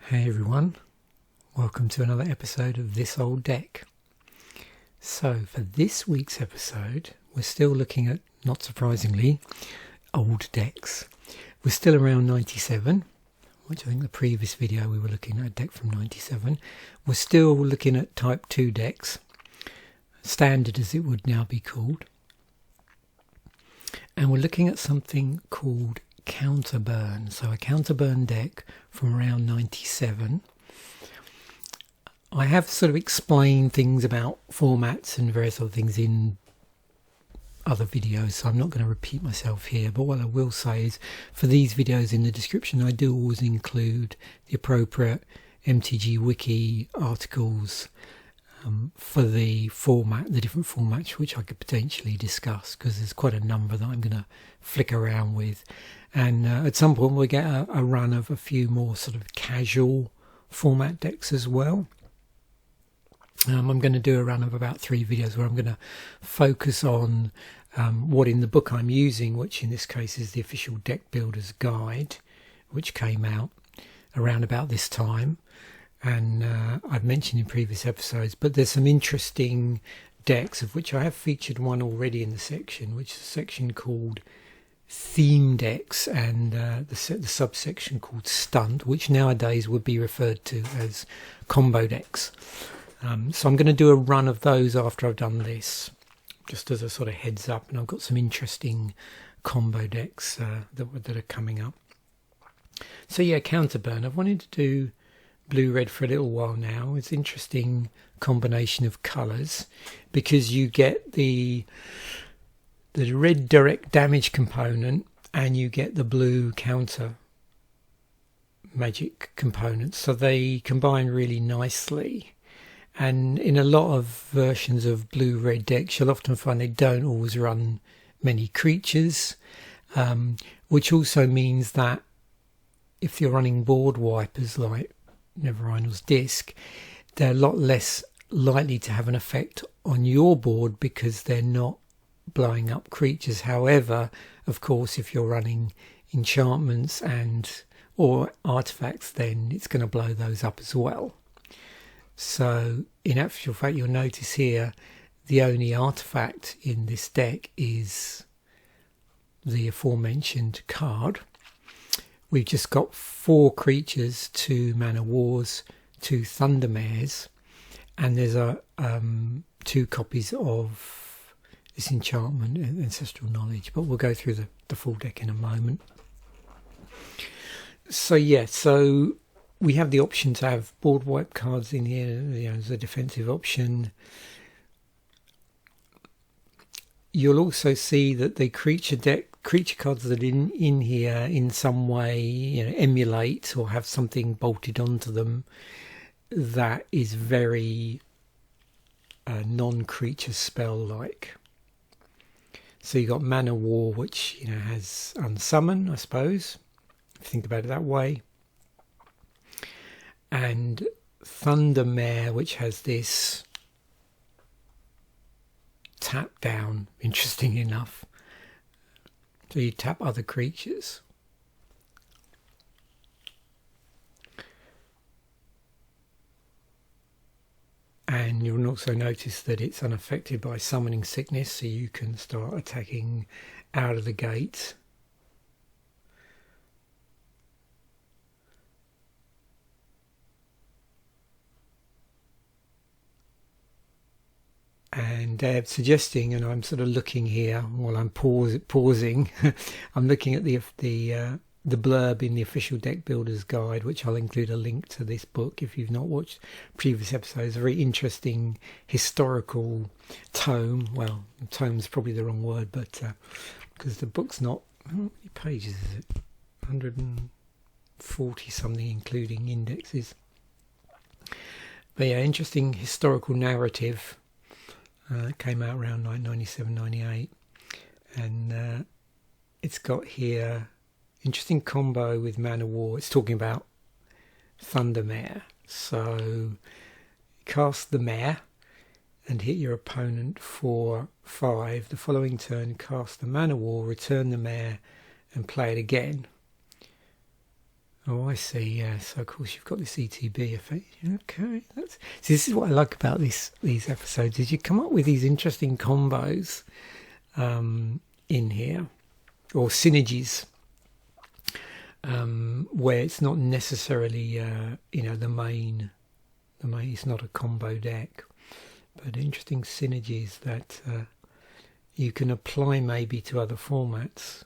Hey everyone, welcome to another episode of This Old Deck. So for this week's episode, we're still looking at, not surprisingly, old decks. We're still around 97, which I think the previous video we were looking at a deck from 97. We're still looking at Type 2 decks, standard as it would now be called. And we're looking at something called Counterburn, so a Counterburn deck from around 97. I have sort of explained things about formats and various other things in other videos, so I'm not going to repeat myself here, but what I will say is for these videos in the description I do always include the appropriate MTG wiki articles for the format, the different formats which I could potentially discuss, because there's quite a number that I'm going to flick around with. And at some point we'll get a run of a few more sort of casual format decks as well. I'm going to do a run of about 3 videos where I'm going to focus on what in the book I'm using, which in this case is the official Deckbuilders guide, which came out around about this time. And I've mentioned in previous episodes, but there's some interesting decks, of which I have featured one already in the section, which is a section called Theme Decks, and the subsection called Stunt, which nowadays would be referred to as Combo Decks. So I'm going to do a run of those after I've done this, just as a sort of heads up, and I've got some interesting combo decks that are coming up. So yeah, Counterburn. I've wanted to do blue-red for a little while now. It's an interesting combination of colours because you get the red direct damage component and you get the blue counter magic component, so they combine really nicely. And in a lot of versions of blue-red decks you'll often find they don't always run many creatures, which also means that if you're running board wipers like Nevereinal's Disc, they're a lot less likely to have an effect on your board because they're not blowing up creatures. However, of course, if you're running enchantments or artifacts, then it's going to blow those up as well. So in actual fact, you'll notice here the only artifact in this deck is the aforementioned card. We've just got 4 creatures, 2 Mana Wars, 2 Thundermares, and there's 2 copies of this enchantment, Ancestral Knowledge, but we'll go through the full deck in a moment. So yeah, so we have the option to have board wipe cards in here, as a defensive option. You'll also see that the creature cards that are in here in some way emulate or have something bolted onto them that is very non-creature spell like. So you've got Mana War, which has Unsummon, I suppose, if you think about it that way, and Thundermare, which has this tap down, interesting enough. So you tap other creatures. And you'll also notice that it's unaffected by summoning sickness, so you can start attacking out of the gate. And they're suggesting, and I'm sort of looking here while I'm pausing, I'm looking at the blurb in the official Deckbuilders guide, which I'll include a link to this book if you've not watched previous episodes. A very interesting historical tome. Well, tome's probably the wrong word, but because the book's not, how many pages is it? 140 something, including indexes. But yeah, interesting historical narrative. Came out around 97, 98, and it's got here interesting combo with Mana War. It's talking about Thundermare. So cast the mare and hit your opponent for 5. The following turn, cast the Mana War, return the mare, and play it again. Oh, I see. Yeah. So of course you've got this ETB effect. Okay. This is what I like about these episodes, is you come up with these interesting combos in here, or synergies, where it's not necessarily the main. It's not a combo deck, but interesting synergies that you can apply maybe to other formats.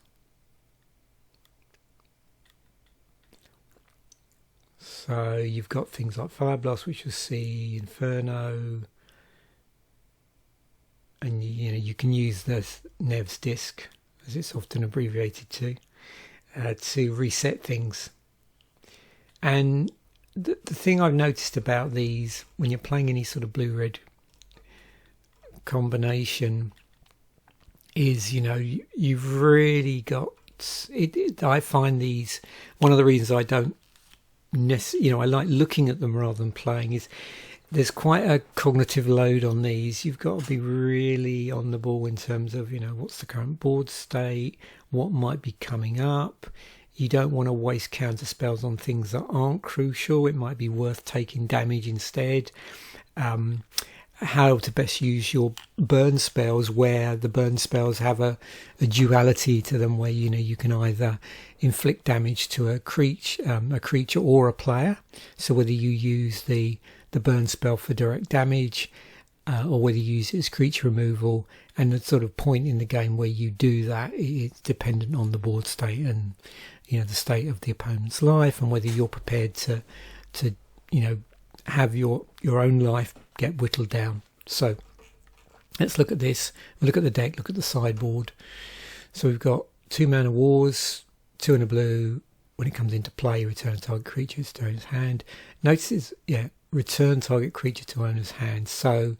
So you've got things like Fire Blast, which you'll see, Inferno, and you can use the Nev's disc, as it's often abbreviated to reset things. And the thing I've noticed about these, when you're playing any sort of blue-red combination, is you've really got it. I find these, one of the reasons I don't I like looking at them rather than playing, is there's quite a cognitive load on these. You've got to be really on the ball in terms of what's the current board state, what might be coming up. You don't want to waste counter spells on things that aren't crucial. It might be worth taking damage instead. How to best use your burn spells, where the burn spells have a duality to them, where you can either inflict damage to a creature or a player. So whether you use the burn spell for direct damage, or whether you use it as creature removal, and the sort of point in the game where you do that, it's dependent on the board state and the state of the opponent's life, and whether you're prepared to have your own life get whittled down. So let's look at this. We'll look at the deck, look at the sideboard. So we've got 2 mana wars, 2 and a blue. When it comes into play, return a target creature to owner's hand. Notice return target creature to owner's hand. So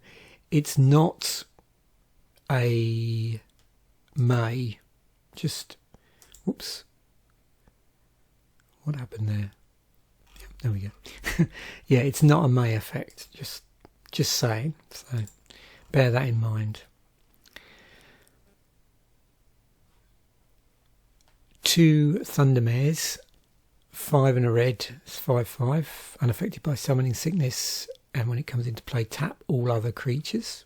it's not a may. Just, whoops. What happened there? There we go. Yeah, it's not a may effect. Just saying. So bear that in mind. 2 Thundermares, 5 and a red. It's 5/5, unaffected by summoning sickness, and when it comes into play, tap all other creatures.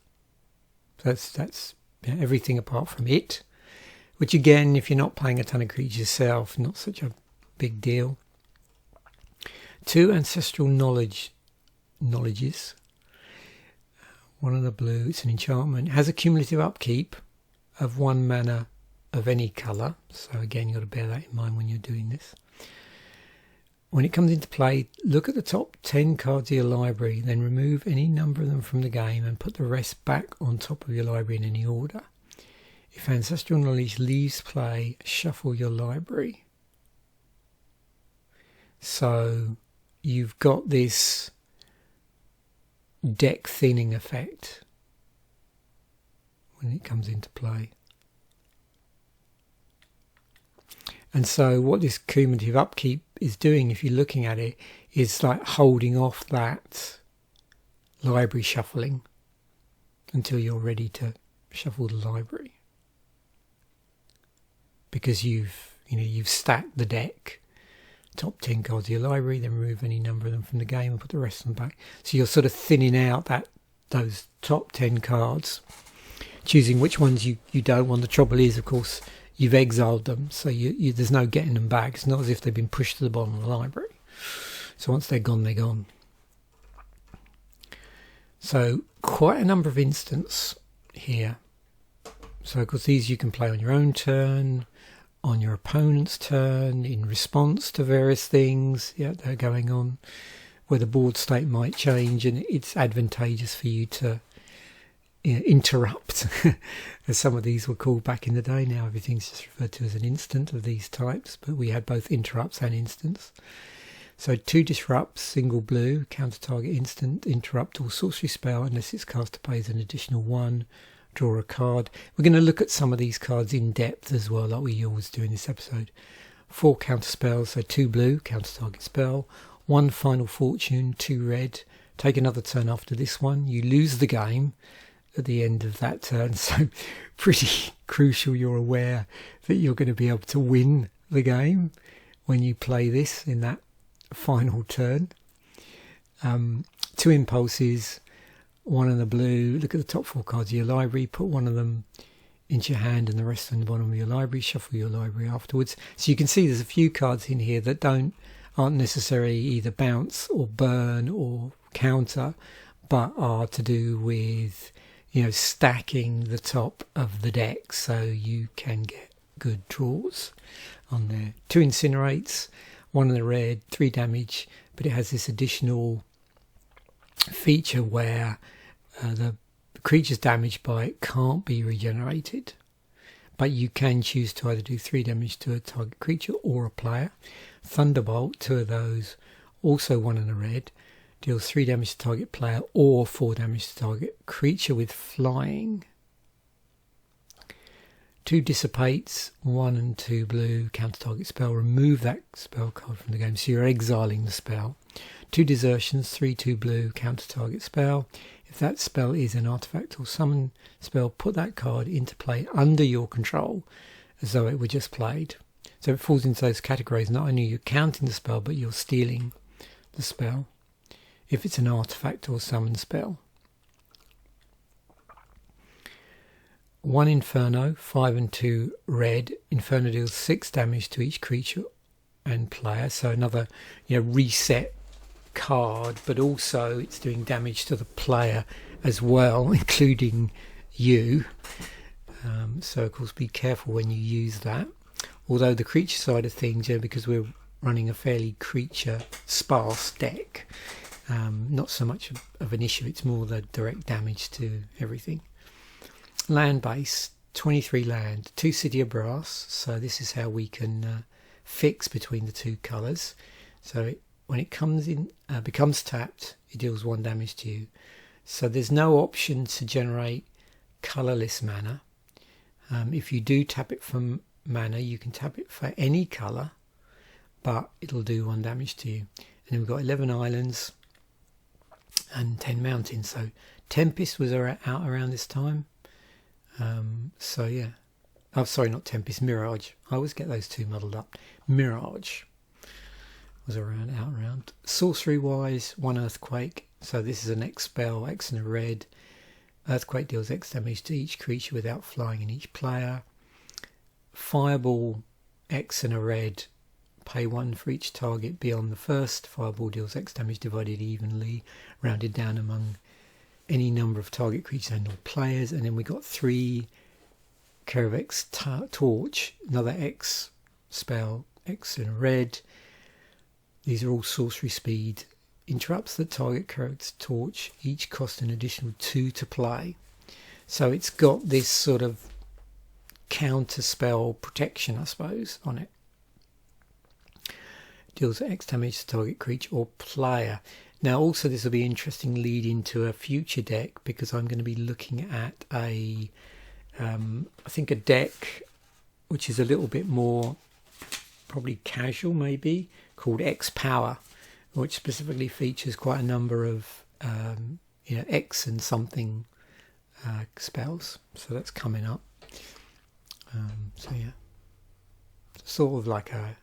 So that's everything apart from it. Which again, if you're not playing a ton of creatures yourself, not such a big deal. 2 Ancestral Knowledges. 1 and a blue. It's an enchantment. It has a cumulative upkeep of 1 mana of any colour. So again, you've got to bear that in mind when you're doing this. When it comes into play, look at the top 10 cards of your library, then remove any number of them from the game and put the rest back on top of your library in any order. If Ancestral Knowledge leaves play, shuffle your library. So you've got this deck thinning effect when it comes into play. And so what this cumulative upkeep is doing, if you're looking at it, is like holding off that library shuffling until you're ready to shuffle the library. Because you've stacked the deck, top 10 cards of your library, then remove any number of them from the game and put the rest of them back. So you're sort of thinning out those top 10 cards, choosing which ones you don't want. The trouble is, of course, you've exiled them, so there's no getting them back. It's not as if they've been pushed to the bottom of the library. So once they're gone, they're gone. So quite a number of instants here. So of course these you can play on your own turn, on your opponent's turn, in response to various things that are going on, where the board state might change, and it's advantageous for you to interrupt, as some of these were called back in the day. Now everything's just referred to as an instant of these types, but we had both interrupts and instants. So 2 disrupts, single blue, counter target instant, interrupt or sorcery spell unless its caster pays an additional 1. Draw a card. We're going to look at some of these cards in depth as well, like we always do in this episode. 4 counter spells, so 2 blue, counter target spell, 1 final fortune, 2 red. Take another turn after this one. You lose the game at the end of that turn, so pretty crucial you're aware that you're going to be able to win the game when you play this in that final turn. 2 impulses, 1 in the blue. Look at the top 4 cards of your library, put 1 of them into your hand and the rest on the bottom of your library. Shuffle your library afterwards. So you can see there's a few cards in here that aren't necessarily either bounce or burn or counter, but are to do with, you know, stacking the top of the deck so you can get good draws on there. 2 incinerates, 1 in the red, 3 damage, but it has this additional feature where the creatures damaged by it can't be regenerated, but you can choose to either do 3 damage to a target creature or a player. Thunderbolt, 2 of those, also 1 in the red, deals 3 damage to target player or 4 damage to target creature with flying. 2 dissipates, 1 and 2 blue, counter target spell, remove that spell card from the game, so you're exiling the spell. 2 desertions, 3/2 blue, counter target spell. If that spell is an artifact or summon spell, put that card into play under your control as though it were just played. So it falls into those categories. Not only you're counting the spell, but you're stealing the spell if it's an artifact or summon spell. 1 Inferno, 5 and 2 red. Inferno deals 6 damage to each creature and player. So another, you know, reset card, but also it's doing damage to the player as well, including you. So of course be careful when you use that. Although the creature side of things, yeah, because we're running a fairly creature sparse deck, not so much of an issue. It's more the direct damage to everything. Land base, 23 land, 2 City of Brass. So this is how we can fix between the 2 colours. So when it comes in, becomes tapped, it deals 1 damage to you. So there's no option to generate colourless mana. If you do tap it from mana, you can tap it for any colour, but it'll do 1 damage to you. And then we've got 11 islands and 10 mountains. So Tempest was out around this time. So yeah. Oh, sorry, not Tempest, Mirage. I always get those 2 muddled up. Mirage was out around. Sorcery wise, 1 Earthquake. So this is an X spell, X and a red. Earthquake deals X damage to each creature without flying in each player. Fireball, X and a red. Pay 1 for each target beyond the first. Fireball deals X damage divided evenly, rounded down among any number of target creatures and or players. And then we got 3 Kerevex Torch, another X spell, X and a red. These are all sorcery speed. Interrupts the target Kerevex Torch, each cost an additional 2 to play. So it's got this sort of counter spell protection, I suppose, on it. Deals X damage to target creature or player. Now also this will be interesting lead into a future deck, because I'm going to be looking at I think a deck which is a little bit more probably casual, maybe, called X Power, which specifically features quite a number of X and something spells. So that's coming up. So yeah, sort of like a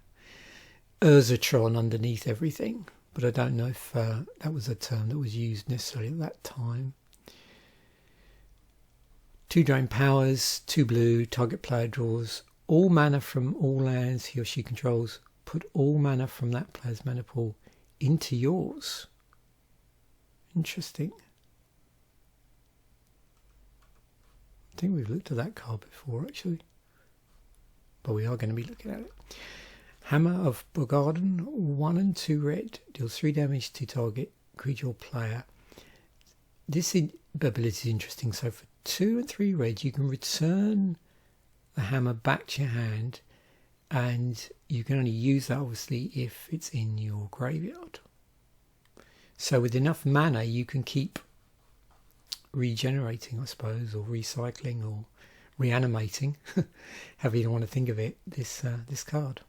Urzatron underneath everything, but I don't know if that was a term that was used necessarily at that time. 2 drain powers, 2 blue, target player draws all mana from all lands he or she controls. Put all mana from that player's mana pool into yours. Interesting. I think we've looked at that card before, actually, but we are going to be looking at it. Hammer of Bogarden, 1 and 2 red, deals 3 damage to target creature or player. This ability is interesting. So for 2 and 3 red, you can return the hammer back to your hand, and you can only use that obviously if it's in your graveyard. So with enough mana, you can keep regenerating, I suppose, or recycling, or reanimating, however you want to think of it, this card.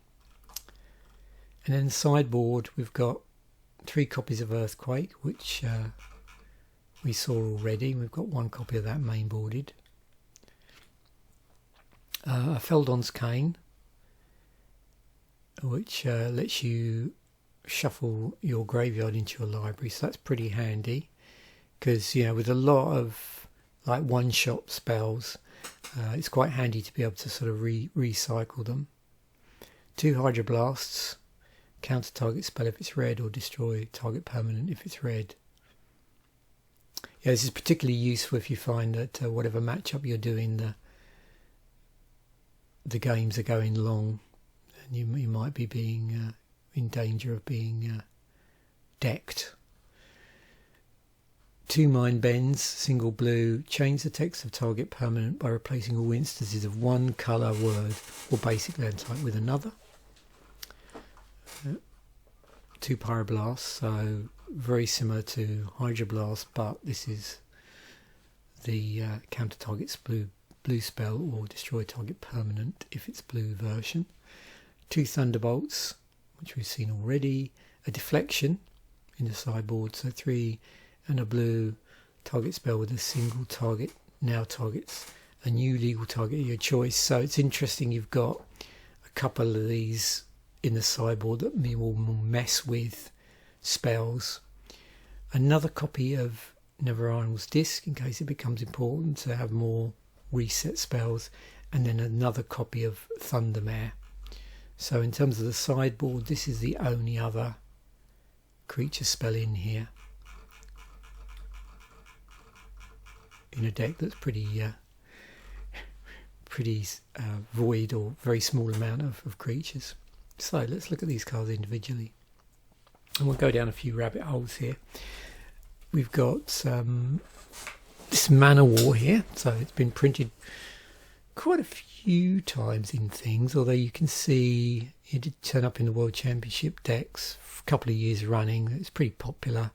And then the sideboard, we've got 3 copies of Earthquake, which we saw already. We've got 1 copy of that mainboarded. Feldon's Cane, which lets you shuffle your graveyard into your library, so that's pretty handy, because with a lot of like one-shot spells, it's quite handy to be able to sort of recycle them. 2 Hydro Blasts, counter target spell if it's red, or destroy target permanent if it's red. Yeah, this is particularly useful if you find that whatever matchup you're doing, the games are going long, and you might be being in danger of being decked. 2 Mind Bends, single blue, change the text of target permanent by replacing all instances of one colour word or basic land type with another. 2 Pyroblasts, so very similar to Hydro Blast, but this is the counter target's blue spell or destroy target permanent if it's blue version. 2 Thunderbolts, which we've seen already. A Deflection in the sideboard, so 3 and a blue target spell with a single target now targets a new legal target of your choice. So it's interesting, you've got a couple of these in the sideboard that will mess with spells. Another copy of Never Arnold's Disc in case it becomes important to have more reset spells, and then another copy of Thundermare. So in terms of the sideboard, this is the only other creature spell in here, in a deck that's pretty void, or very small amount of creatures. So let's look at these cards individually, and we'll go down a few rabbit holes here. We've got this Mana War here, so it's been printed quite a few times in things, although you can see it did turn up in the World Championship decks for a couple of years running. It's pretty popular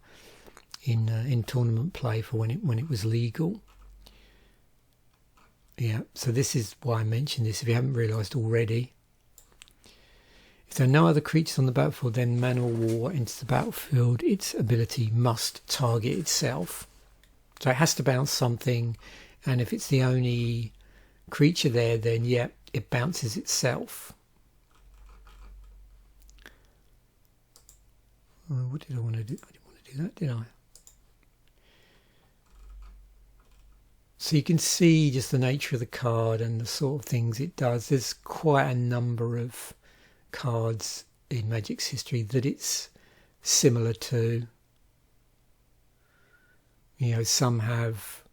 in tournament play for when it was legal. Yeah, so this is why I mentioned this, if you haven't realised already. If there are no other creatures on the battlefield, then Mana War enters the battlefield. Its ability must target itself. So it has to bounce something, and if it's the only creature there, then yeah, it bounces itself. What did I want to do? I didn't want to do that, did I? So you can see just the nature of the card and the sort of things it does. There's quite a number of cards in Magic's history that it's similar to. Some have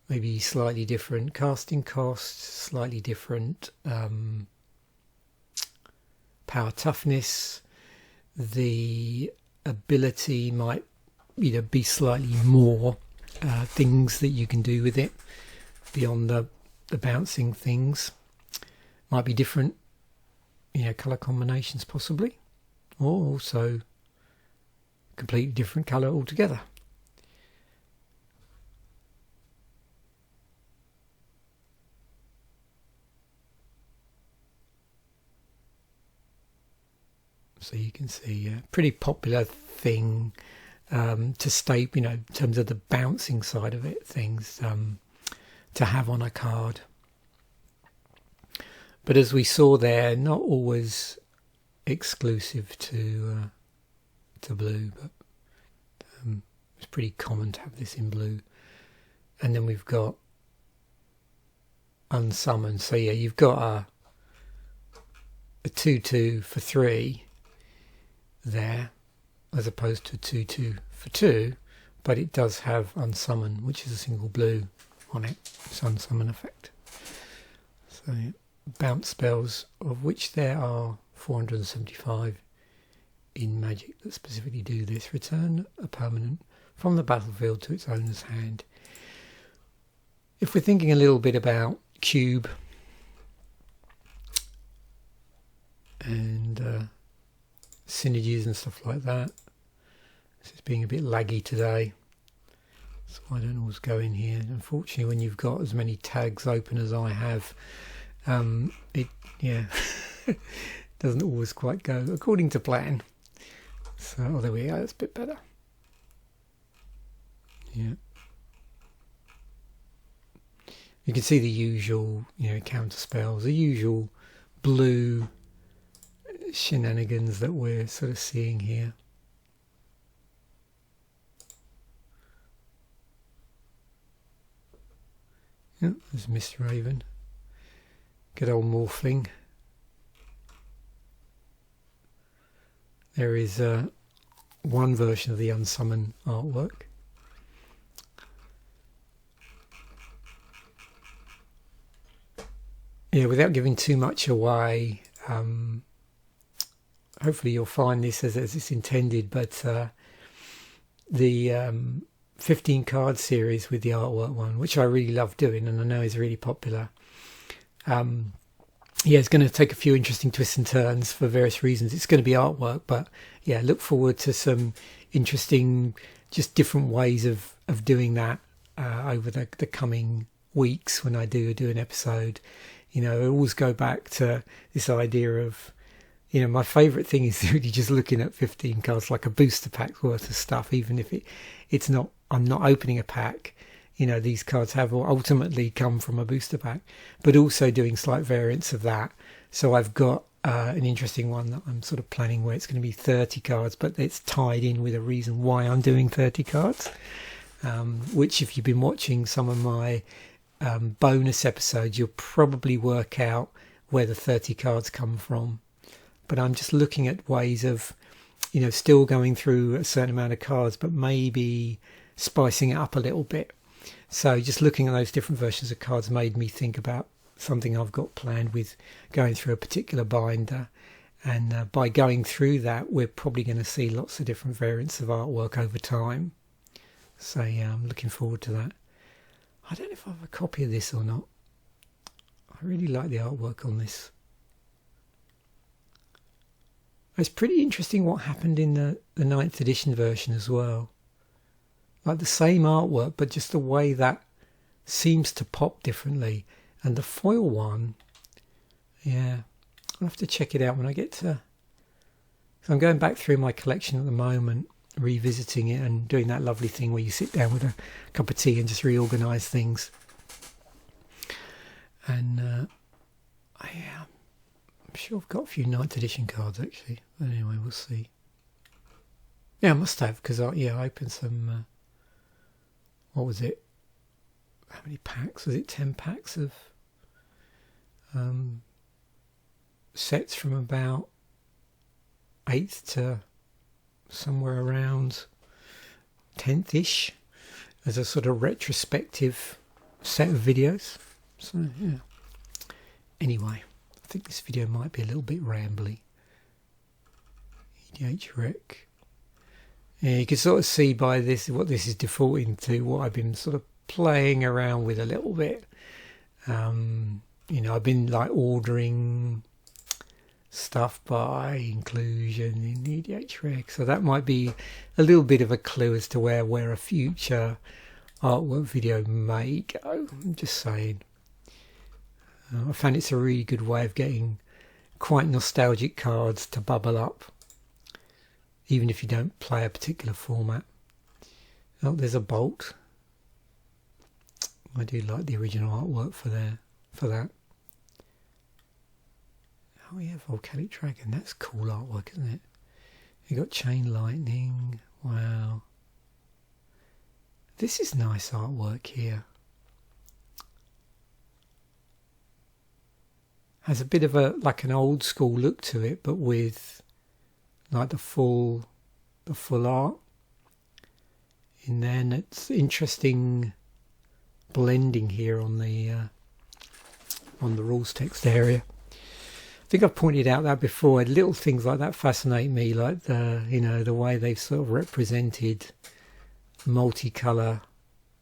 maybe slightly different casting costs, slightly different power toughness. The ability might be slightly more things that you can do with it beyond the bouncing things. Might be different colour combinations possibly, or also completely different colour altogether. So you can see a pretty popular thing to stay, in terms of the bouncing side of it, things to have on a card. But as we saw there, not always exclusive to blue, but it's pretty common to have this in blue. And then we've got Unsummoned. So yeah, you've got a 2/2 for 3 there, as opposed to a 2/2 for 2, but it does have Unsummon, which is a single blue on it. It's Unsummon effect. So yeah, bounce spells, of which there are 475 in Magic that specifically do this. Return a permanent from the battlefield to its owner's hand. If we're thinking a little bit about Cube and synergies and stuff like that, this is being a bit laggy today, so I don't always go in here. Unfortunately, when you've got as many tags open as I have, it doesn't always quite go according to plan. So there we go, that's a bit better. Yeah, you can see the usual counter spells, the usual blue shenanigans that we're sort of seeing here. Yep, there's Miss Raven. Good old morphling. There is one version of the Unsummon artwork. Yeah, without giving too much away, hopefully you'll find this as it's intended, but the 15 card series with the artwork one, which I really love doing and I know is really popular. Yeah, it's going to take a few interesting twists and turns for various reasons. It's going to be artwork, but yeah, look forward to some interesting, just different ways of doing that over the coming weeks when I do an episode. You know, I always go back to this idea of, you know, my favourite thing is really just looking at 15 cards like a booster pack worth of stuff, even if it's not, I'm not opening a pack. You know, these cards have ultimately come from a booster pack, but also doing slight variants of that. So I've got an interesting one that I'm sort of planning where it's going to be 30 cards, but it's tied in with a reason why I'm doing 30 cards, which if you've been watching some of my bonus episodes, you'll probably work out where the 30 cards come from. But I'm just looking at ways of, you know, still going through a certain amount of cards, but maybe spicing it up a little bit. So just looking at those different versions of cards made me think about something I've got planned with going through a particular binder. And by going through that, we're probably going to see lots of different variants of artwork over time. So yeah, I'm looking forward to that. I don't know if I have a copy of this or not. I really like the artwork on this. It's pretty interesting what happened in the 9th edition version as well. Like the same artwork, but just the way that seems to pop differently. And the foil one, yeah, I'll have to check it out when I get to... So I'm going back through my collection at the moment, revisiting it and doing that lovely thing where you sit down with a cup of tea and just reorganise things. And I'm sure I've got a few 9th edition cards actually. But anyway, we'll see. Yeah, I must have, because I opened some... what was it? How many packs? Was it 10 packs of sets from about 8th to somewhere around 10th-ish as a sort of retrospective set of videos. So, yeah. Anyway, I think this video might be a little bit rambly. EDH Rec. Yeah, you can sort of see by this what this is defaulting to, what I've been sort of playing around with a little bit. You know, I've been like ordering stuff by inclusion in EDH Rec, so that might be a little bit of a clue as to where a future artwork video may go. I'm just saying. I found it's a really good way of getting quite nostalgic cards to bubble up, even if you don't play a particular format. Oh, there's a Bolt. I do like the original artwork for that. Oh yeah, Volcanic Dragon. That's cool artwork, isn't it? You got Chain Lightning. Wow. This is nice artwork here. Has a bit of a like an old school look to it, but with like the full art in there. And it's interesting blending here on the rules text area. I think I've pointed out that before. Little things like that fascinate me, like the way they've sort of represented multicolour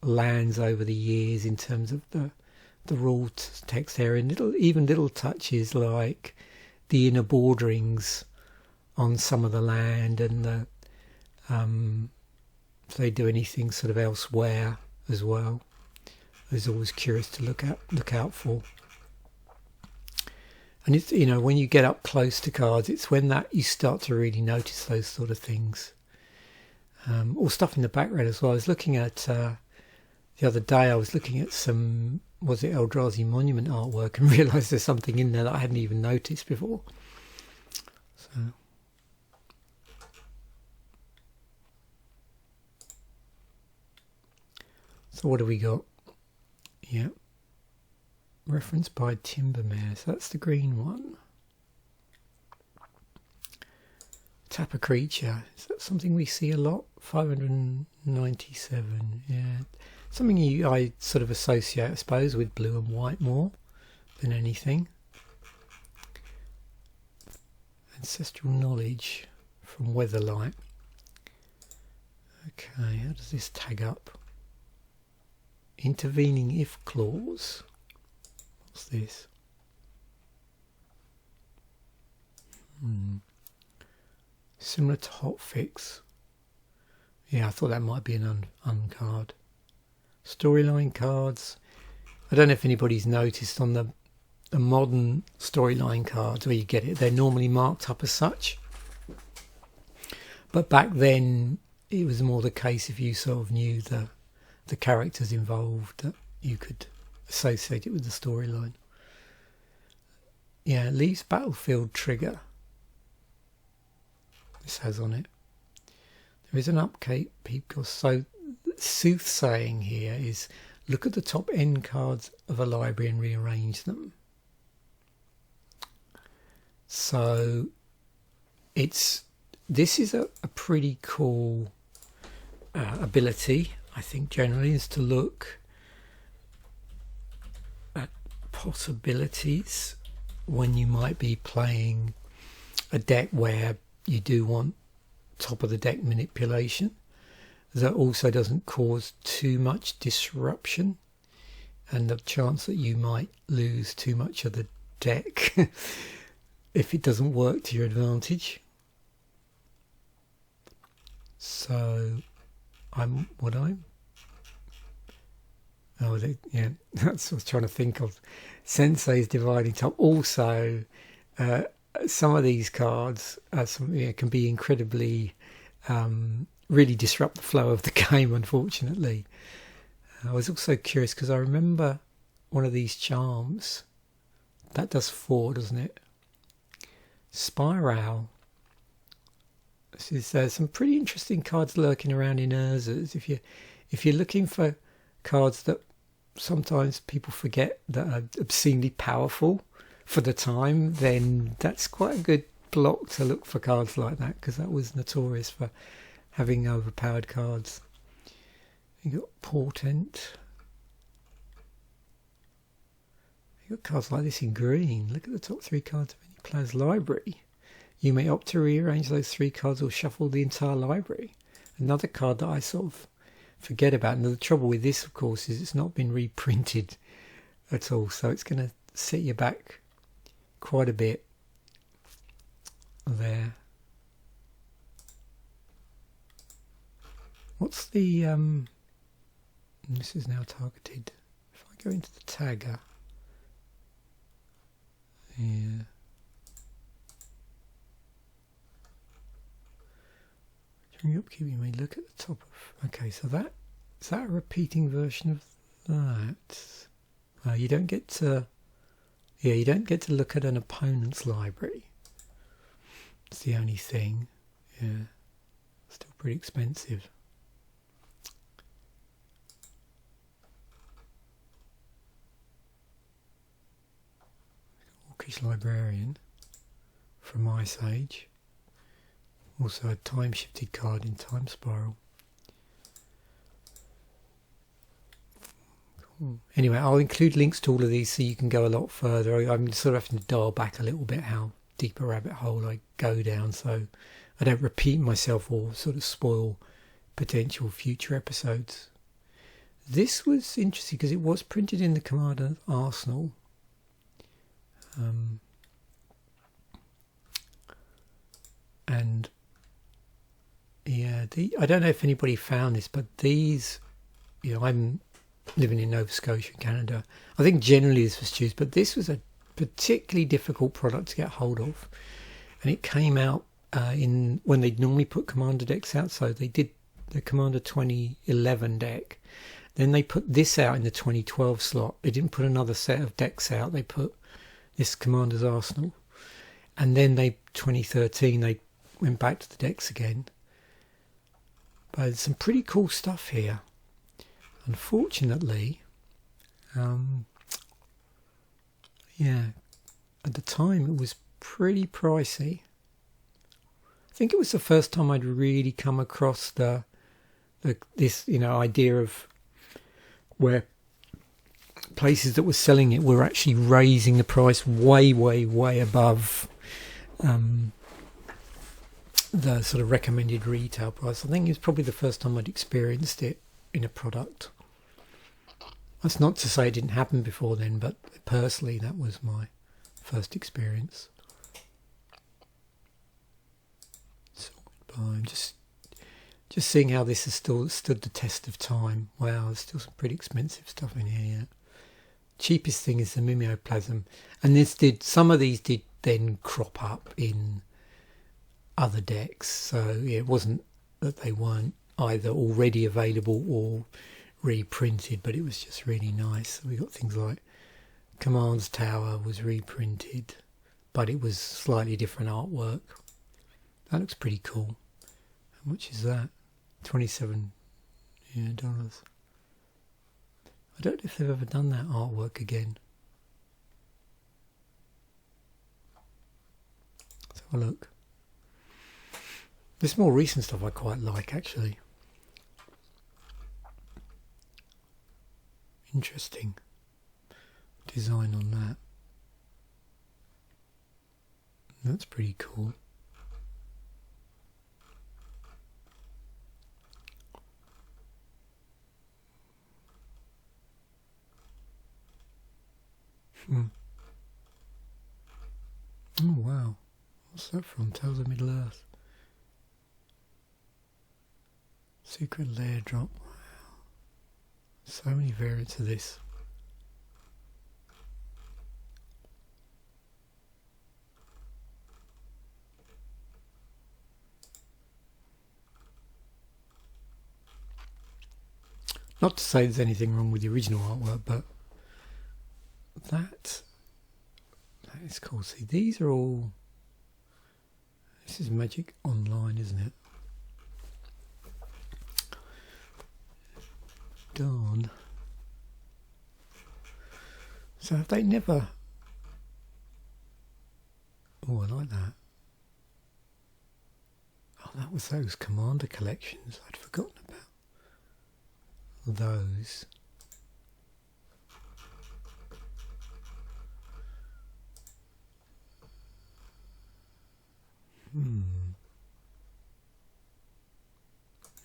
lands over the years in terms of the rule text area, and little touches like the inner borderings on some of the land, and if they do anything sort of elsewhere as well. It's always curious to look out for. And it's, you know, when you get up close to cards, it's when that you start to really notice those sort of things. Or stuff in the background as well. I was looking at the other day. I was looking at some, was it Eldrazi Monument artwork, and realised there's something in there that I hadn't even noticed before. So what do we got? Yep. Referenced by Timbermare. So that's the green one. Tap a creature. Is that something we see a lot? 597. Yeah. Something I sort of associate, I suppose, with blue and white more than anything. Ancestral knowledge from Weatherlight. Okay, how does this tag up? Intervening if clause. What's this? Similar to Hotfix. Yeah, I thought that might be an uncard. Storyline cards. I don't know if anybody's noticed on the modern storyline cards where you get it, they're normally marked up as such. But back then, it was more the case if you sort of knew the characters involved that you could associate it with the storyline. Yeah, leaves battlefield trigger. This has on it. There is an upkeep cost. So soothsaying here is look at the top end cards of a library and rearrange them. So this is a pretty cool ability, I think, generally, is to look at possibilities when you might be playing a deck where you do want top of the deck manipulation that also doesn't cause too much disruption and the chance that you might lose too much of the deck if it doesn't work to your advantage. So yeah, that's what I was trying to think of. Sensei's dividing top. Also, some of these cards can be incredibly really disrupt the flow of the game, unfortunately. I was also curious because I remember one of these charms that does 4, doesn't it? Spiral. This is some pretty interesting cards lurking around in Urza's. If you're looking for cards that sometimes people forget that are obscenely powerful for the time, then that's quite a good block to look for cards like that, because that was notorious for having overpowered cards. You got Portent. You got cards like this in green. Look at the top 3 cards of any player's library. You may opt to rearrange those 3 cards or shuffle the entire library. Another card that I sort of forget about. And the trouble with this, of course, is it's not been reprinted at all. So it's going to set you back quite a bit there. What's the... this is now targeted. If I go into the tagger... Yeah... Upkeep, you may look at the top of... Okay, so is that a repeating version of that? You don't get to... Yeah, you don't get to look at an opponent's library. It's the only thing. Yeah. Still pretty expensive. Orcish Librarian from Ice Age. Also a time-shifted card in Time Spiral. Cool. Anyway, I'll include links to all of these so you can go a lot further. I'm sort of having to dial back a little bit how deep a rabbit hole I go down, so I don't repeat myself or sort of spoil potential future episodes. This was interesting because it was printed in the Commander Arsenal. And yeah, I don't know if anybody found this, but these, I'm living in Nova Scotia, Canada. I think generally this was used, but this was a particularly difficult product to get hold of. And it came out when they'd normally put Commander decks out. So they did the Commander 2011 deck. Then they put this out in the 2012 slot. They didn't put another set of decks out. They put this Commander's Arsenal. and then 2013 they went back to the decks again. But there's some pretty cool stuff here. Unfortunately, yeah, at the time it was pretty pricey. I think it was the first time I'd really come across this idea of where places that were selling it were actually raising the price way above the sort of recommended retail price. I think it was probably the first time I'd experienced it in a product. That's not to say it didn't happen before then, but personally that was my first experience. So I'm just seeing how this has still stood the test of time. Wow, there's still some pretty expensive stuff in here yet. Cheapest thing is the mimeoplasm, and some of these did then crop up in other decks, so it wasn't that they weren't either already available or reprinted, but it was just really nice. So we got things like Command's Tower was reprinted, but it was slightly different artwork. That looks pretty cool. How much is that? $27 dollars. I don't know if they've ever done that artwork again. Let's have a look. This more recent stuff I quite like, actually. Interesting design on that. That's pretty cool. Oh wow, what's that from? Tales of Middle Earth. Secret layer drop. Wow. So many variants of this. Not to say there's anything wrong with the original artwork, but that is cool. See, these are all... This is Magic Online, isn't it? Darn. So have they never... Oh, I like that. Oh, that was those Commander collections. I'd forgotten about those.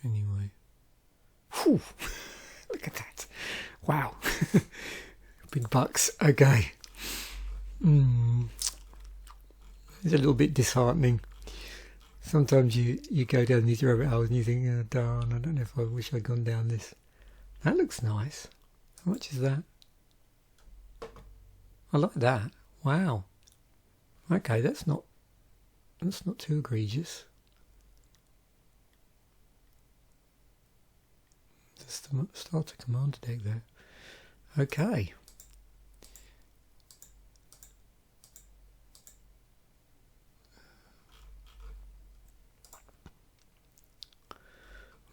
Anyway. Whew. Look at that. Wow. Big bucks. Okay. It's a little bit disheartening. Sometimes you go down these rabbit holes and you think, oh, darn, I don't know if I wish I'd gone down this. That looks nice. How much is that? I like that. Wow. Okay, that's not too egregious. Just start a commander deck there. Okay.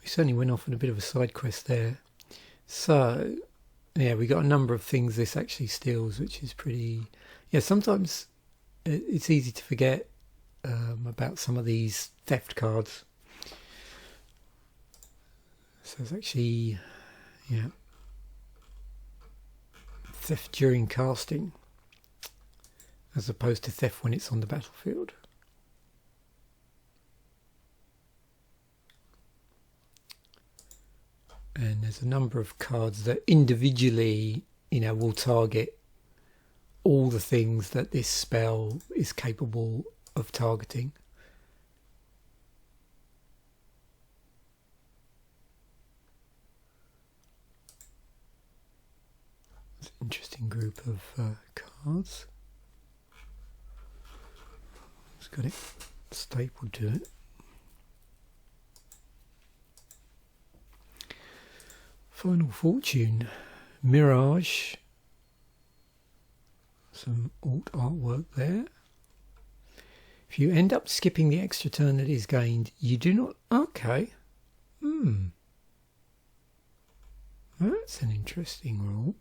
We certainly went off on a bit of a side quest there. So, yeah, we got a number of things this actually steals, which is pretty... Yeah, sometimes it's easy to forget about some of these theft cards. So it's actually, yeah, theft during casting as opposed to theft when it's on the battlefield. And there's a number of cards that individually, will target all the things that this spell is capable of targeting. It's an interesting group of cards. It's got it stapled to it. Final Fortune, Mirage, some alt artwork there. If you end up skipping the extra turn that is gained, you do not... Okay. That's an interesting rule.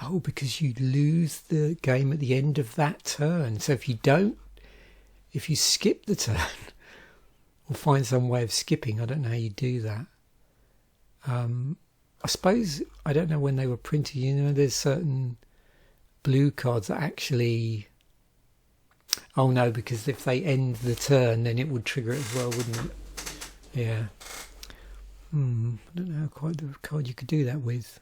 Oh, because you lose the game at the end of that turn. So if you skip the turn, or find some way of skipping, I don't know how you do that. I suppose, I don't know when they were printed, you know, there's certain blue cards that actually... Oh no, because if they end the turn, then it would trigger it as well, wouldn't it? Yeah. I don't know quite the card you could do that with.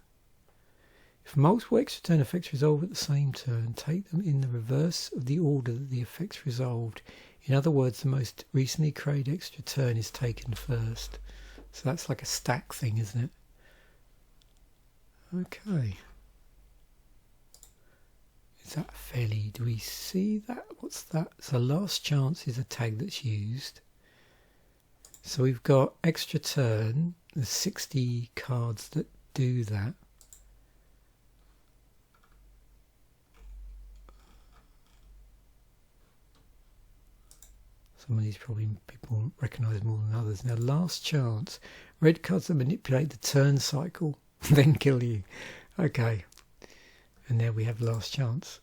If multiple extra turn effects resolve at the same turn, take them in the reverse of the order that the effects resolved. In other words, the most recently created extra turn is taken first. So that's like a stack thing, isn't it? Okay. Is that fairly... Do we see that? What's that? So last chance is a tag that's used. So we've got extra turn. There's 60 cards that do that. Some of these probably people recognise more than others. Now, last chance. Red cards that manipulate the turn cycle, then kill you. Okay. And there we have last chance.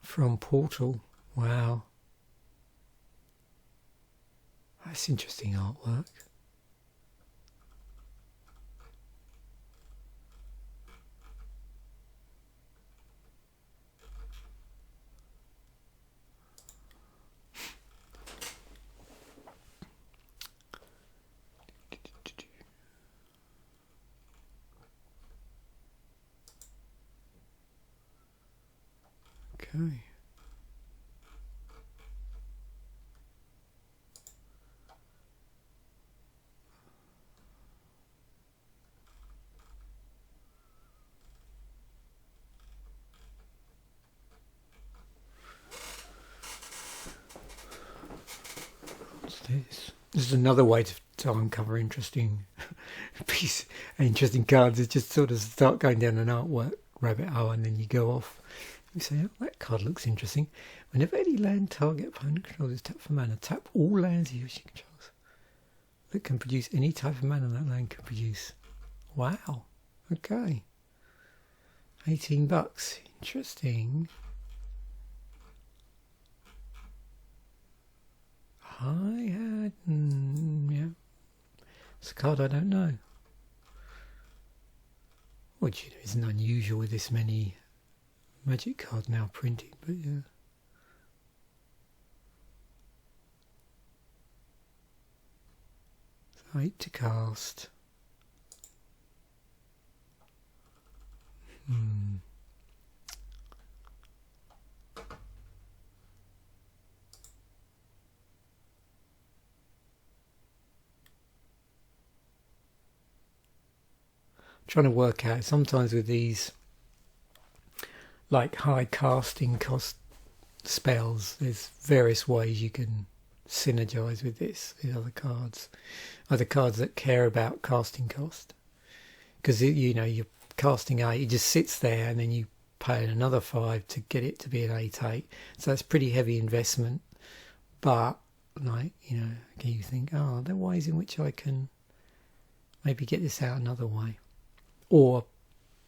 From Portal. Wow. That's interesting artwork. Okay. What's this? This is another way to uncover interesting interesting cards. Is just sort of start going down an artwork rabbit hole, and then you go off. You say, oh, that card looks interesting. Whenever any land target opponent controls is tapped for mana, tap all lands he controls that can produce any type of mana that land can produce. Wow. Okay. $18. Interesting. Yeah. It's a card I don't know. Which isn't unusual with this many Magic cards now printed, but yeah. So 8 to cast. Trying to work out sometimes with these like high casting cost spells, there's various ways you can synergize with other cards that care about casting cost, because you know you're casting 8, it just sits there and then you pay another 5 to get it to be an 8/8, so that's pretty heavy investment. But like, you know, can you think, oh, there are ways in which I can maybe get this out another way, or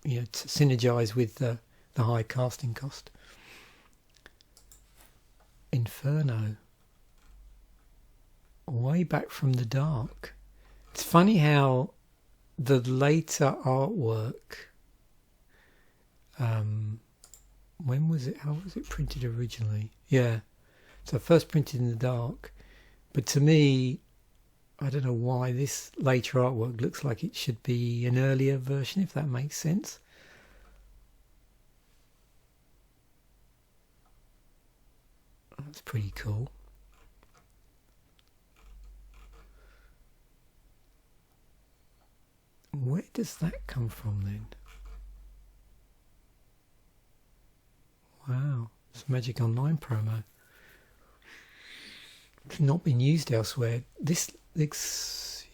you know, to synergize with the high casting cost. Inferno. Way back from the dark. It's funny how the later artwork, when was it? How was it printed originally? Yeah, so first printed in the dark. But to me, I don't know why this later artwork looks like it should be an earlier version, if that makes sense. That's pretty cool. Where does that come from then? Wow, it's a Magic Online promo. It's not been used elsewhere. This is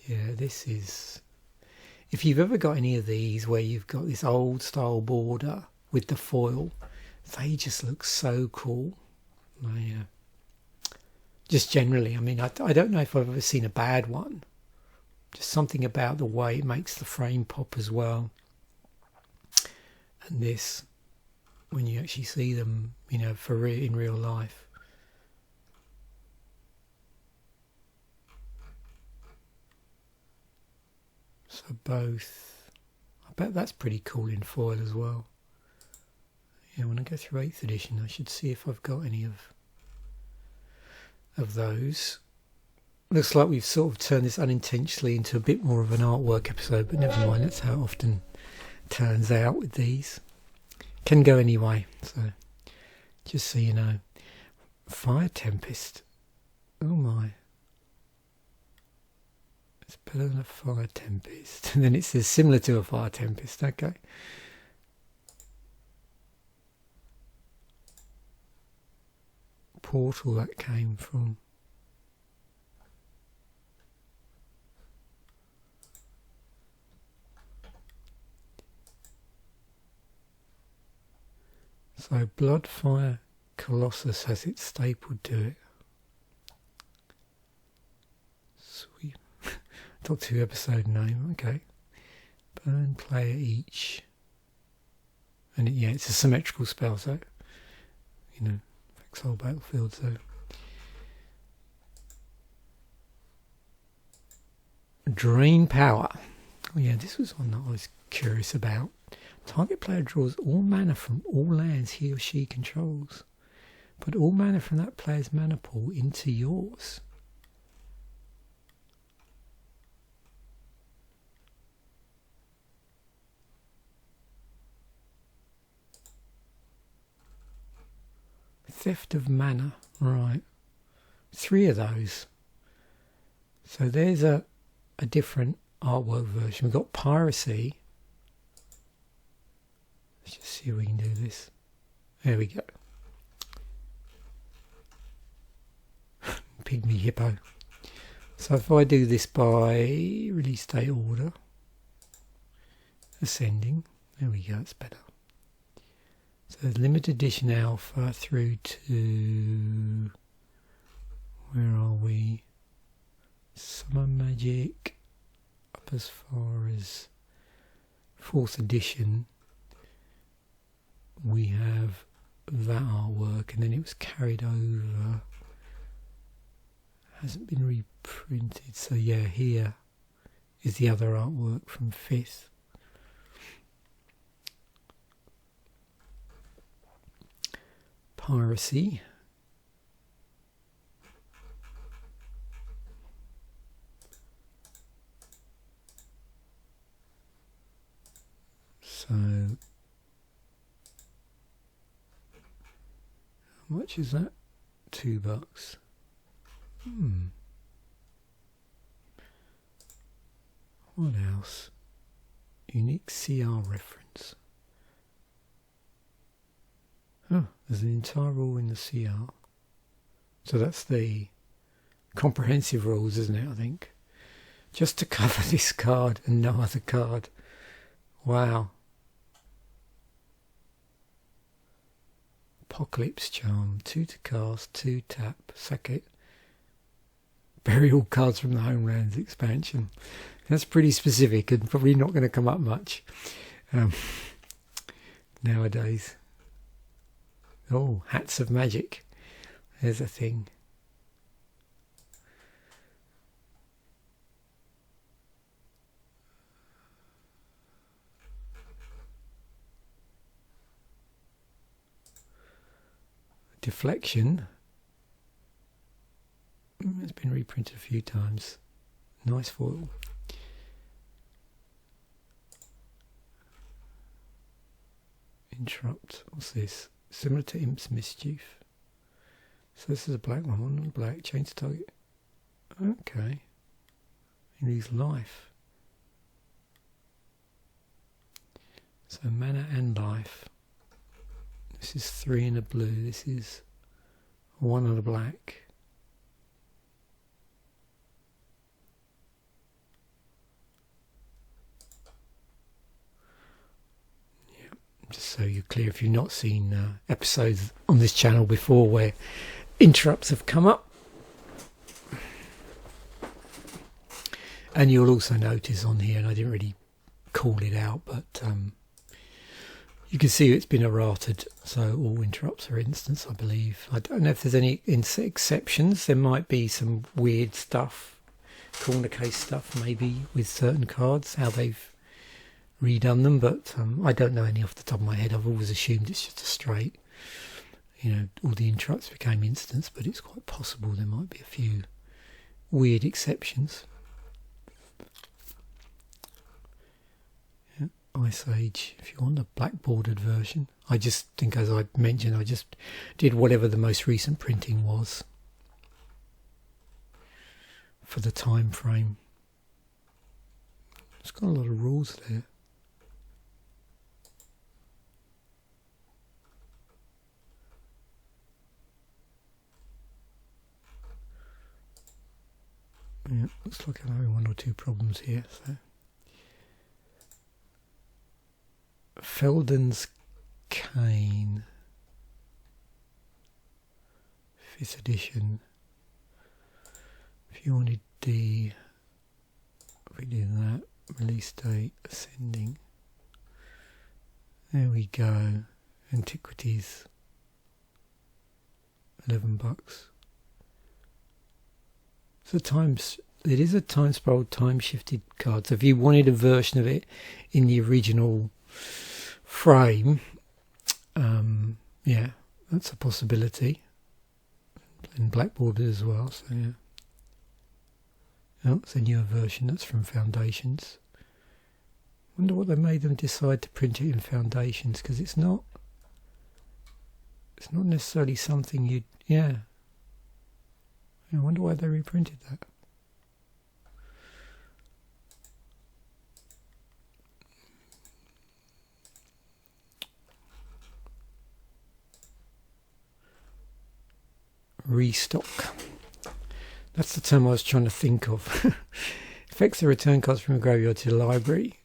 if you've ever got any of these where you've got this old style border with the foil, they just look so cool. Just generally, I mean, I don't know if I've ever seen a bad one. Just something about the way it makes the frame pop as well. And this, when you actually see them, you know, in real life. So both, I bet that's pretty cool in foil as well. Yeah, when I go through 8th edition, I should see if I've got any of those. Looks like we've sort of turned this unintentionally into a bit more of an artwork episode, but never mind, that's how it often turns out with these. Can go anyway, so just so you know. Fire Tempest. Oh my. It's better than a Fire Tempest. And then it says similar to a Fire Tempest, okay. Portal that came from. So Bloodfire Colossus has it stapled to it. Sweet. Doctor Who episode name, okay. Burn player each. And yeah, it's a symmetrical spell, so, you know, affects whole battlefield, so. Drain Power. Oh yeah, this was one that I was curious about. Target player draws all mana from all lands he or she controls. Put all mana from that player's mana pool into yours. Theft of mana, right. 3 of those. So there's a different artwork version. We've got Piracy. Let's just see if we can do this. There we go. Pygmy Hippo. So if I do this by release date order, ascending, there we go, it's better. So limited edition alpha through to, where are we? Summer Magic, up as far as 4th edition. We have that artwork, and then it was carried over, hasn't been reprinted, so yeah, here is the other artwork from 5th. Piracy. So how much is that? $2. What else? Unique CR reference. Oh, there's an entire rule in the CR. So that's the comprehensive rules, isn't it, I think? Just to cover this card and no other card. Wow. Apocalypse Charm, 2 to cast, 2 tap, sack it. Bury all cards from the Homelands expansion. That's pretty specific and probably not going to come up much nowadays. Oh, Hats of Magic. There's a thing. Deflection. It's been reprinted a few times. Nice foil. Interrupt. What's this? Similar to Imp's Mischief. So this is a black one. One on black. Change the target. Okay. He loses life. So mana and life. This is 3 in a blue. This is 1 on a black. just so you're clear, if you've not seen episodes on this channel before where interrupts have come up. And you'll also notice on here, and I didn't really call it out, but you can see it's been errated, so all interrupts are instance, I believe. I don't know if there's any exceptions. There might be some weird stuff, corner case stuff maybe with certain cards, how they've redone them, but I don't know any off the top of my head. I've always assumed it's just a straight, you know, all the interrupts became instance, but it's quite possible there might be a few weird exceptions. Ice Age, if you want the black bordered version. I just think, as I mentioned, I just did whatever the most recent printing was for the time frame. It's got a lot of rules there. Yeah, looks like I'm having one or two problems here, so. Felden's Cane, 5th edition. If you wanted the, if we do that, release date, ascending. There we go. Antiquities, $11. So it is a time spiral, time shifted card. So if you wanted a version of it in the original frame, yeah, that's a possibility. And black border as well, so yeah. Oh, it's a newer version, that's from Foundations. Wonder what they made them decide to print it in Foundations, because it's not necessarily something you'd, yeah. I wonder why they reprinted that. Restock. That's the term I was trying to think of. Affects the return cards from a graveyard to the library.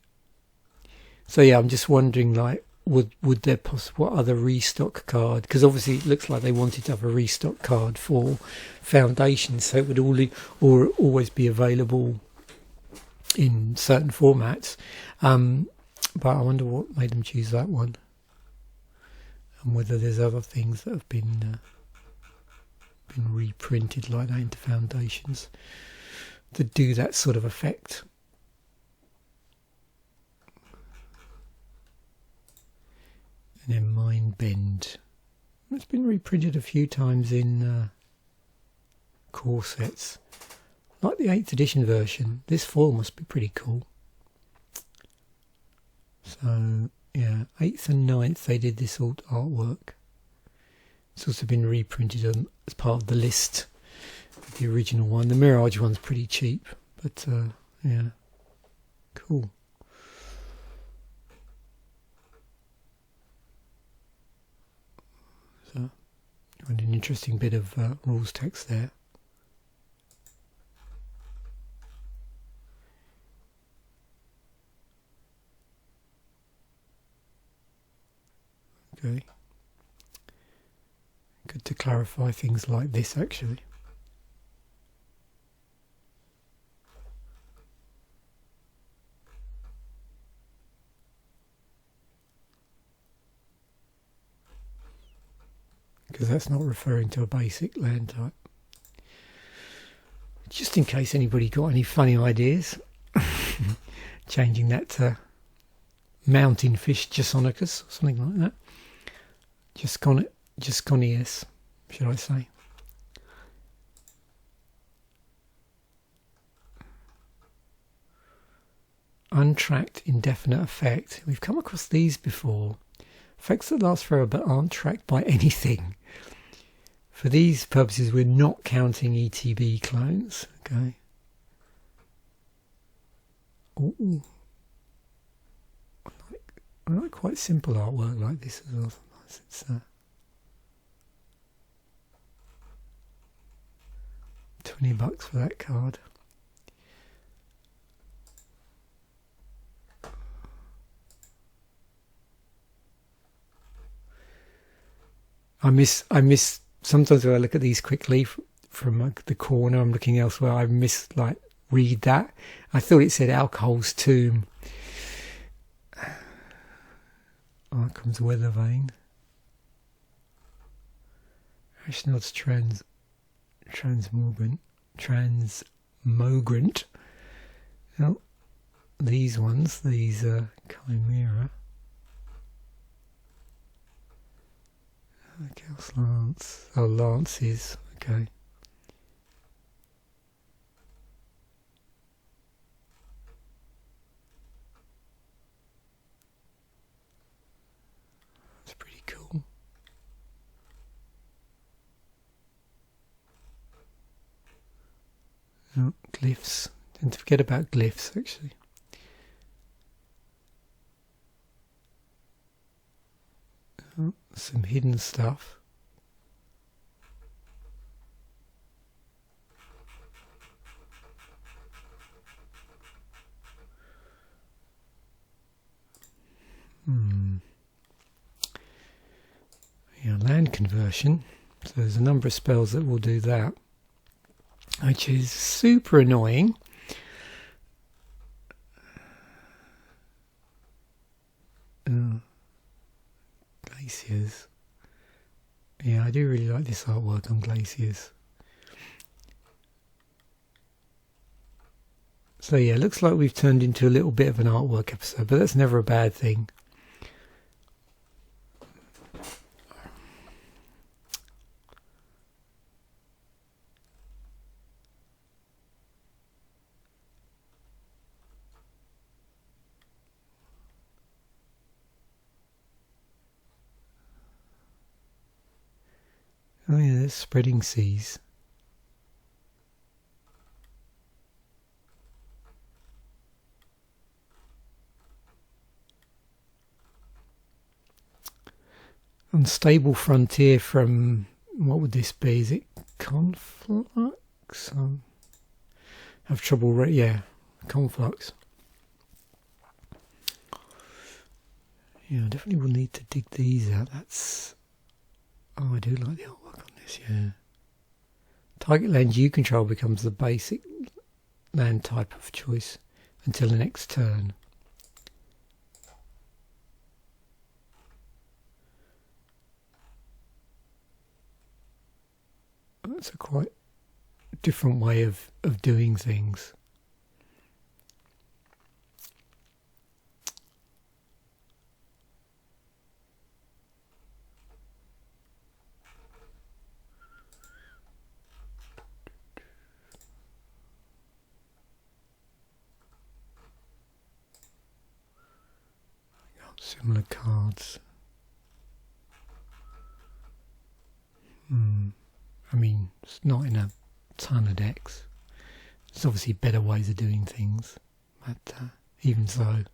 So yeah, I'm just wondering, like, would there what other restock card? Because obviously it looks like they wanted to have a restock card for Foundations, so it would always be available in certain formats. But I wonder what made them choose that one, and whether there's other things that have been reprinted like that into Foundations that do that sort of effect. And then Mind Bend. It's been reprinted a few times in core sets. Like the 8th edition version. This foil must be pretty cool. So yeah, 8th and 9th they did this old artwork. It's also been reprinted as part of the list, the original one. The Mirage one's pretty cheap, but yeah, cool. So, and an interesting bit of rules text there. Okay. Good to clarify things like this, actually. Because that's not referring to a basic land type. Just in case anybody got any funny ideas. Changing that to Mountain Fish Jasonicus, or something like that. Jasconius, should I say. Untracked indefinite effect. We've come across these before. Effects that last forever but aren't tracked by anything. For these purposes, we're not counting ETB clones. Okay. Ooh. I like quite simple artwork like this as well. It's $20 for that card. I miss sometimes when I look at these quickly from the corner, I'm looking elsewhere, I miss like read that. I thought it said Alcohol's Tomb. Oh, comes Weather Vane. Ashnod's Transmogrant. Oh, these ones, these Chimera. Okay, Lance. Oh, Lances. Okay. That's pretty cool. Oh, glyphs. Tend to forget about glyphs, actually. Oh, some hidden stuff. Yeah, land conversion. So there's a number of spells that will do that, which is super annoying. Glaciers. Yeah, I do really like this artwork on glaciers. So yeah, it looks like we've turned into a little bit of an artwork episode, but that's never a bad thing. Oh yeah, there's Spreading Seas. Unstable Frontier from, what would this be? Is it Conflux? Have trouble, yeah, Conflux. Yeah, I definitely will need to dig these out. That's, oh, I do like the artwork on this, yeah. Target land you control becomes the basic land type of choice until the next turn. That's a quite different way of doing things. Similar cards. I mean, it's not in a ton of decks. There's obviously better ways of doing things, but even so,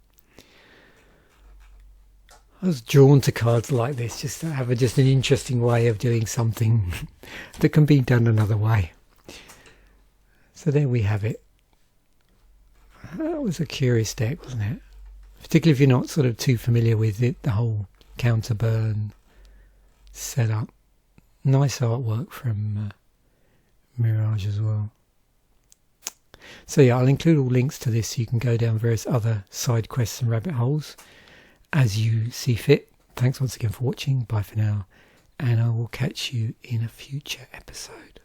I was drawn to cards like this just to have just an interesting way of doing something that can be done another way. So there we have it. That was a curious deck, wasn't it? Particularly if you're not sort of too familiar with it, the whole Counterburn setup. Nice artwork from Mirage as well. So yeah, I'll include all links to this so you can go down various other side quests and rabbit holes as you see fit. Thanks once again for watching. Bye for now, and I will catch you in a future episode.